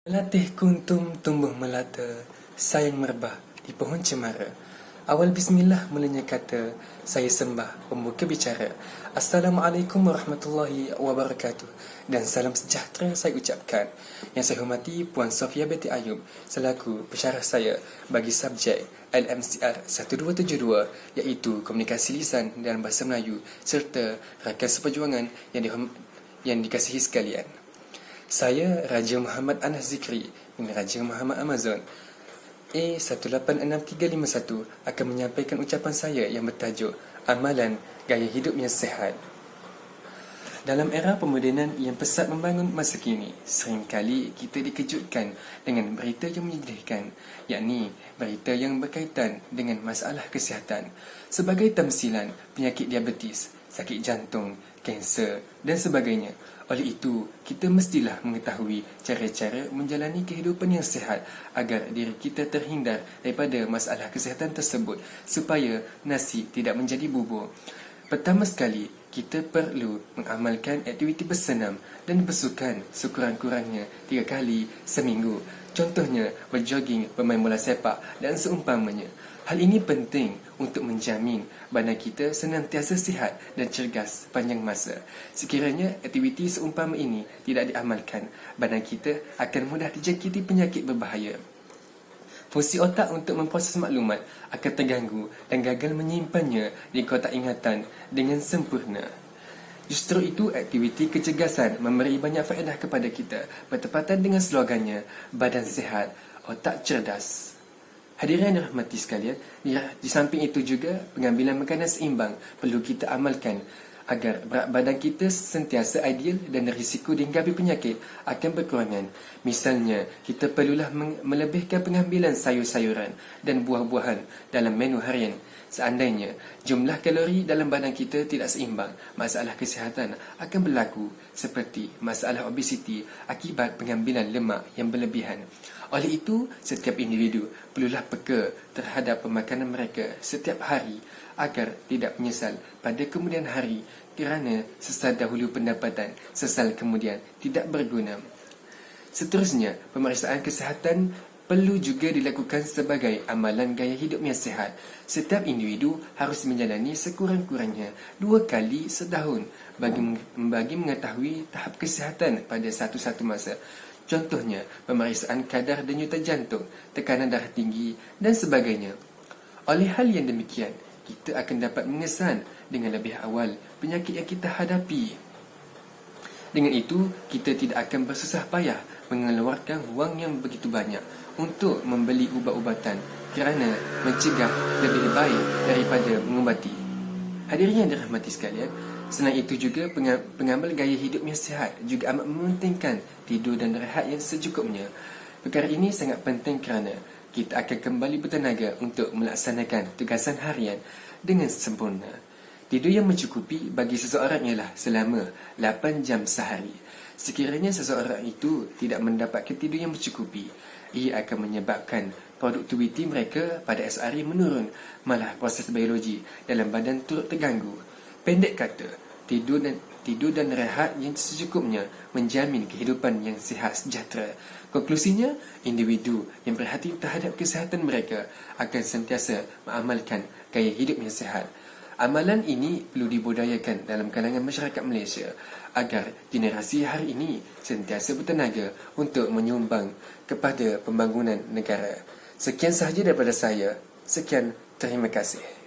Melatih kuntum tumbuh melata, sayang merebah di pohon cemara. Awal bismillah mulanya kata, saya sembah pembuka bicara. Assalamualaikum warahmatullahi wabarakatuh. Dan salam sejahtera saya ucapkan. Yang saya hormati Puan Sofia Betty Ayub selaku pensyarah saya bagi subjek LMCR 1272, iaitu Komunikasi Lisan dalam Bahasa Melayu serta rakan seperjuangan yang dikasihi sekalian. Saya Raja Muhammad Anas Zikri bin Raja Muhammad Amazon A186351 akan menyampaikan ucapan saya yang bertajuk Amalan Gaya Hidup yang Sihat. Dalam era pemodenan yang pesat membangun masa kini, seringkali kita dikejutkan dengan berita yang menyedihkan, yakni berita yang berkaitan dengan masalah kesihatan. Sebagai tamsilan penyakit diabetes, sakit jantung, kanser dan sebagainya. Oleh itu, kita mestilah mengetahui cara-cara menjalani kehidupan yang sihat agar diri kita terhindar daripada masalah kesihatan tersebut supaya nasi tidak menjadi bubur. Pertama sekali, kita perlu mengamalkan aktiviti bersenam dan bersukan sekurang-kurangnya 3 kali seminggu. Contohnya, berjoging, bermain bola sepak dan seumpamanya. Hal ini penting untuk menjamin badan kita senantiasa sihat dan cergas sepanjang masa. Sekiranya aktiviti seumpama ini tidak diamalkan, badan kita akan mudah dijangkiti penyakit berbahaya. Fungsi otak untuk memproses maklumat akan terganggu dan gagal menyimpannya di kotak ingatan dengan sempurna. Justru itu, aktiviti kecergasan memberi banyak faedah kepada kita, bertepatan dengan slogannya, badan sihat, otak cerdas. Hadirin yang dirahmati sekalian, di samping itu juga pengambilan makanan seimbang perlu kita amalkan agar berat badan kita sentiasa ideal dan risiko dihinggapi penyakit akan berkurangan. Misalnya, kita perlulah melebihkan pengambilan sayur-sayuran dan buah-buahan dalam menu harian. Seandainya jumlah kalori dalam badan kita tidak seimbang, masalah kesihatan akan berlaku seperti masalah obesiti akibat pengambilan lemak yang berlebihan. Oleh itu, setiap individu perlulah peka terhadap pemakanan mereka setiap hari agar tidak menyesal pada kemudian hari kerana sesal dahulu pendapatan, sesal kemudian tidak berguna. Seterusnya, pemeriksaan kesihatan perlu juga dilakukan sebagai amalan gaya hidup yang sihat. Setiap individu harus menjalani sekurang-kurangnya 2 kali setahun bagi mengetahui tahap kesihatan pada satu-satu masa. Contohnya, pemeriksaan kadar denyutan jantung, tekanan darah tinggi dan sebagainya. Oleh hal yang demikian, kita akan dapat mengesan dengan lebih awal penyakit yang kita hadapi. Dengan itu, kita tidak akan bersusah payah mengeluarkan wang yang begitu banyak untuk membeli ubat-ubatan kerana mencegah lebih baik daripada mengubati. Hadirin yang dirahmati sekalian, selain itu juga pengamal gaya hidup yang sihat juga amat mementingkan tidur dan rehat yang secukupnya. Perkara ini sangat penting kerana kita akan kembali bertenaga untuk melaksanakan tugasan harian dengan sempurna. Tidur yang mencukupi bagi seseorang ialah selama 8 jam sehari. Sekiranya seseorang itu tidak mendapatkan tidur yang mencukupi, ia akan menyebabkan produktiviti mereka pada esok hari menurun, malah proses biologi dalam badan turut terganggu. Pendek kata, tidur dan rehat yang secukupnya menjamin kehidupan yang sihat sejahtera. Konklusinya, individu yang berhati terhadap kesihatan mereka akan sentiasa mengamalkan gaya hidup yang sihat. Amalan ini perlu dibudayakan dalam kalangan masyarakat Malaysia agar generasi hari ini sentiasa bertenaga untuk menyumbang kepada pembangunan negara. Sekian sahaja daripada saya. Sekian, terima kasih.